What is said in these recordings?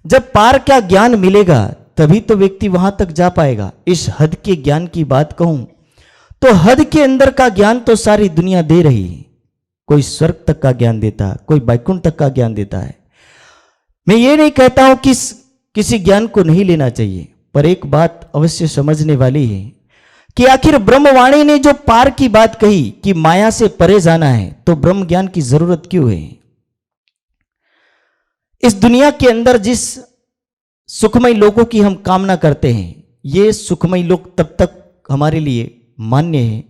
जब पार का ज्ञान मिलेगा तभी तो व्यक्ति वहां तक जा पाएगा। इस हद के ज्ञान की बात कहूं तो हद के अंदर का ज्ञान तो सारी दुनिया दे रही है। कोई स्वर्ग तक का ज्ञान देता है, कोई वैकुंठ तक का ज्ञान देता है। मैं ये नहीं कहता हूं कि किसी ज्ञान को नहीं लेना चाहिए, पर एक बात अवश्य समझने वाली है कि आखिर ब्रह्मवाणी ने जो पार की बात कही कि माया से परे जाना है, तो ब्रह्म ज्ञान की जरूरत क्यों है? इस दुनिया के अंदर जिस सुखमय लोगों की हम कामना करते हैं, ये सुखमय लोग तब तक हमारे लिए मान्य है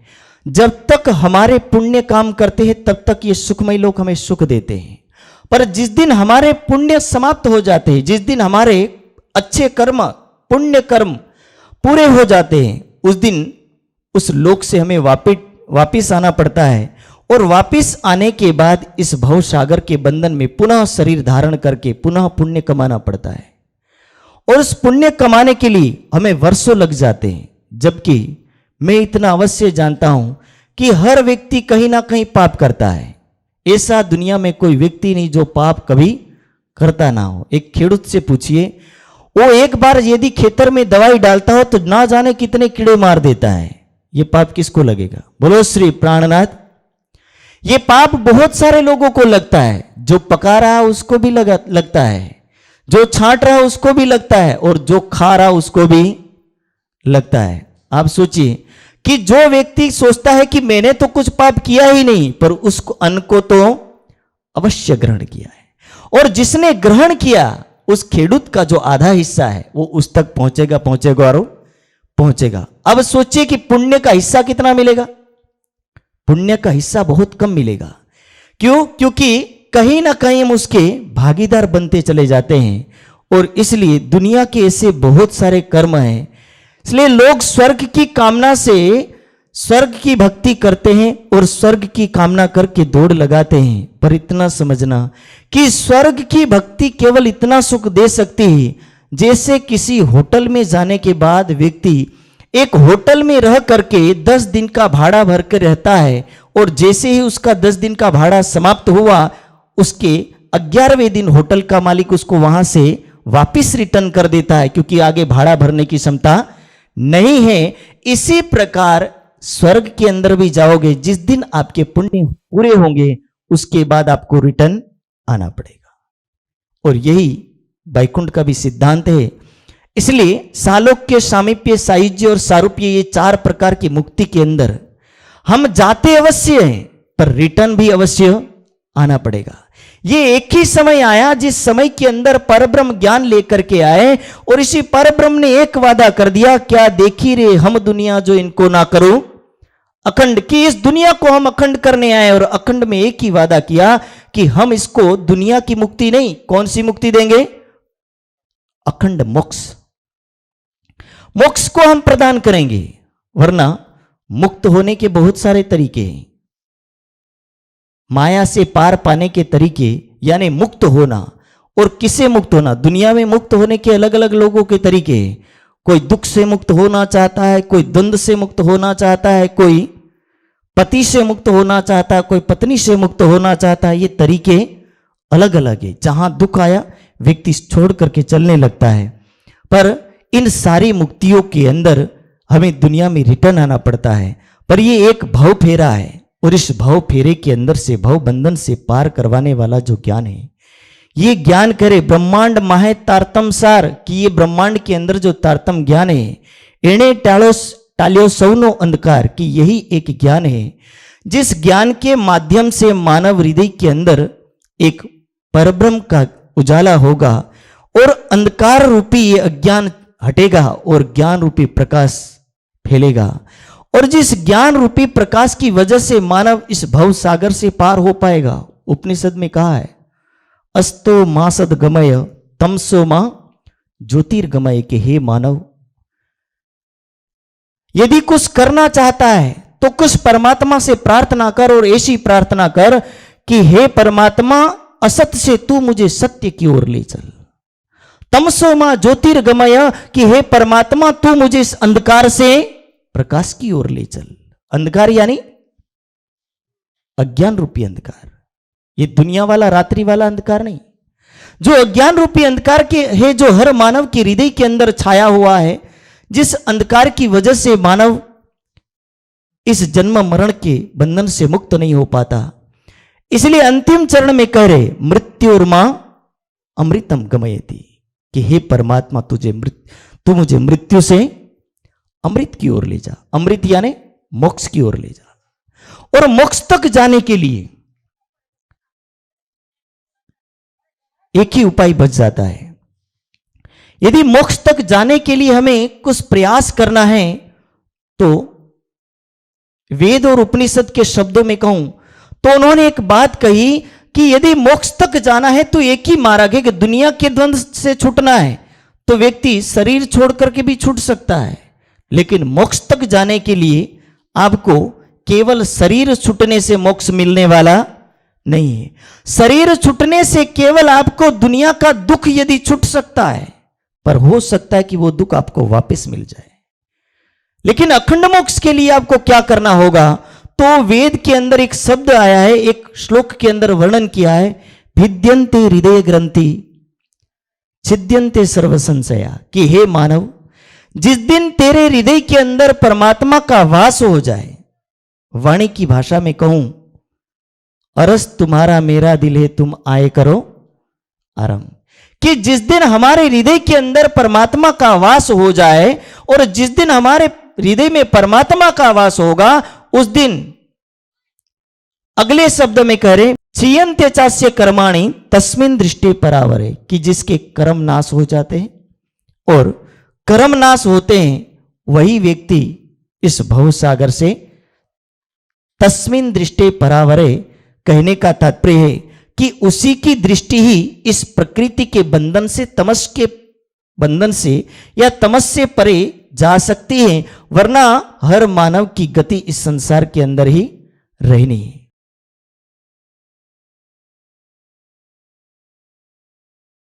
जब तक हमारे पुण्य काम करते हैं, तब तक ये सुखमय लोग हमें सुख देते हैं। पर जिस दिन हमारे पुण्य समाप्त हो जाते हैं, जिस दिन हमारे अच्छे कर्म, पुण्य कर्म पूरे हो जाते हैं, उस दिन उस लोक से हमें वापिस आना पड़ता है। और वापिस आने के बाद इस भव सागर के बंधन में पुनः शरीर धारण करके पुनः पुण्य कमाना पड़ता है। और उस पुण्य कमाने के लिए हमें वर्षों लग जाते हैं। जबकि मैं इतना अवश्य जानता हूं कि हर व्यक्ति कहीं ना कहीं पाप करता है। ऐसा दुनिया में कोई व्यक्ति नहीं जो पाप कभी करता ना हो। एक खेडूत से पूछिए, वो एक बार यदि खेतर में दवाई डालता हो तो ना जाने कितने कीड़े मार देता है। ये पाप किसको लगेगा? बोलो श्री प्राणनाथ। ये पाप बहुत सारे लोगों को लगता है। जो पका रहा उसको भी लगता है, जो छांट रहा उसको भी लगता है, और जो खा रहा उसको भी लगता है। आप सोचिए कि जो व्यक्ति सोचता है कि मैंने तो कुछ पाप किया ही नहीं, पर उसको अन्न को तो अवश्य ग्रहण किया है, और जिसने ग्रहण किया उस खेडूत का जो आधा हिस्सा है वो उस तक पहुंचेगा और पहुंचेगा। अब सोचिए कि पुण्य का हिस्सा कितना मिलेगा? पुण्य का हिस्सा बहुत कम मिलेगा। क्यों? क्योंकि कहीं ना कहीं हम उसके भागीदार बनते चले जाते हैं। और इसलिए दुनिया के ऐसे बहुत सारे कर्म हैं, इसलिए लोग स्वर्ग की कामना से स्वर्ग की भक्ति करते हैं और स्वर्ग की कामना करके दौड़ लगाते हैं। पर इतना समझना कि स्वर्ग की भक्ति केवल इतना सुख दे सकती है जैसे किसी होटल में जाने के बाद व्यक्ति एक होटल में रह करके 10 दिन का भाड़ा भर कर रहता है, और जैसे ही उसका 10 दिन का भाड़ा समाप्त हुआ, उसके 11वें दिन होटल का मालिक उसको वहां से वापिस रिटर्न कर देता है, क्योंकि आगे भाड़ा भरने की क्षमता नहीं है। इसी प्रकार स्वर्ग के अंदर भी जाओगे, जिस दिन आपके पुण्य पूरे होंगे उसके बाद आपको रिटर्न आना पड़ेगा। और यही वैकुंठ का भी सिद्धांत है। इसलिए सालोक्य, सामीप्य, सायुज्य और सारूप्य, ये 4 प्रकार की मुक्ति के अंदर हम जाते अवश्य हैं, पर रिटर्न भी अवश्य आना पड़ेगा। ये एक ही समय आया जिस समय के अंदर परब्रह्म ज्ञान लेकर के आए, और इसी परब्रह्म ने एक वादा कर दिया, क्या देखी रे हम दुनिया जो इनको ना करो अखंड, कि इस दुनिया को हम अखंड करने आए। और अखंड में एक ही वादा किया कि हम इसको दुनिया की मुक्ति नहीं, कौन सी मुक्ति देंगे? अखंड मोक्ष। मोक्ष को हम प्रदान करेंगे। वरना मुक्त होने के बहुत सारे तरीके हैं। माया से पार पाने के तरीके, यानी मुक्त होना। और किससे मुक्त होना? दुनिया में मुक्त होने के अलग अलग लोगों के तरीके हैं। कोई दुख से मुक्त होना चाहता है, कोई द्वंद्व से मुक्त होना चाहता है, कोई पति से मुक्त होना चाहता है, कोई पत्नी से मुक्त होना चाहता है। ये तरीके अलग अलग है। जहां दुख आया व्यक्ति छोड़ करके चलने लगता है। पर इन सारी मुक्तियों के अंदर हमें दुनिया में रिटर्न आना पड़ता है। पर ये एक भव फेरा है, और इस भव फेरे के अंदर से, भव बंधन से पार करवाने वाला जो ज्ञान है, ये ज्ञान करे ब्रह्मांड माहे तारतम सार, कि ये ब्रह्मांड के अंदर जो तारतम ज्ञान है, एणे टाल्यो सौनो अंधकार, कि यही एक ज्ञान है जिस ज्ञान के माध्यम से मानव हृदय के अंदर एक परब्रह्म का उजाला होगा, और अंधकार रूपी ये अज्ञान हटेगा और ज्ञान रूपी प्रकाश फैलेगा। और जिस ज्ञान रूपी प्रकाश की वजह से मानव इस भव सागर से पार हो पाएगा। उपनिषद में कहा है, अस्तो मां सदगमय तमसो मां ज्योतिर्गमय, के हे मानव, यदि कुछ करना चाहता है तो कुछ परमात्मा से प्रार्थना कर, और ऐसी प्रार्थना कर कि हे परमात्मा, असत्य से तू मुझे सत्य की ओर ले चल। तमसो मां ज्योतिर्गमय, कि हे परमात्मा तू मुझे इस अंधकार से प्रकाश की ओर ले चल। अंधकार यानी अज्ञान रूपी अंधकार। ये दुनिया वाला, रात्रि वाला अंधकार नहीं। जो अज्ञान रूपी अंधकार के है, जो हर मानव के हृदय के अंदर छाया हुआ है, जिस अंधकार की वजह से मानव इस जन्म मरण के बंधन से मुक्त नहीं हो पाता। इसलिए अंतिम चरण में कह रहे मृत्युर्मा अमृतम गमयति, कि हे परमात्मा तू मुझे मृत्यु से अमृत की ओर ले जा। अमृत यानी मोक्ष की ओर ले जा। और मोक्ष तक जाने के लिए एक ही उपाय बच जाता है। यदि मोक्ष तक जाने के लिए हमें कुछ प्रयास करना है, तो वेद और उपनिषद के शब्दों में कहूं तो उन्होंने एक बात कही कि यदि मोक्ष तक जाना है तो एक ही मार्ग है कि दुनिया के द्वंद्व से छूटना है तो व्यक्ति शरीर छोड़ करके भी छूट सकता है, लेकिन मोक्ष तक जाने के लिए आपको केवल शरीर छूटने से मोक्ष मिलने वाला नहीं है। शरीर छूटने से केवल आपको दुनिया का दुख यदि छूट सकता है, पर हो सकता है कि वो दुख आपको वापस मिल जाए। लेकिन अखंड मोक्ष के लिए आपको क्या करना होगा? तो वेद के अंदर एक शब्द आया है, एक श्लोक के अंदर वर्णन किया है, भिद्यन्ते हृदय ग्रंथि छिद्यन्ते सर्व संशया, कि हे मानव, जिस दिन तेरे हृदय के अंदर परमात्मा का वास हो जाए, वाणी की भाषा में कहूं, अरस तुम्हारा मेरा दिल है तुम आए करो आराम, कि जिस दिन हमारे हृदय के अंदर परमात्मा का वास हो जाए और जिस दिन हमारे हृदय में परमात्मा का वास होगा, उस दिन अगले शब्द में कह रहे क्षीयन्ते चास्य कर्माणि तस्मिन् दृष्टि परावरे, कि जिसके कर्म नाश हो जाते हैं और कर्म नाश होते हैं वही व्यक्ति इस भवसागर से तस्मिन् दृष्टि परावरे, कहने का तात्पर्य है कि उसी की दृष्टि ही इस प्रकृति के बंधन से, तमस के बंधन से या तमस से परे जा सकती है, वरना हर मानव की गति इस संसार के अंदर ही रहनी है।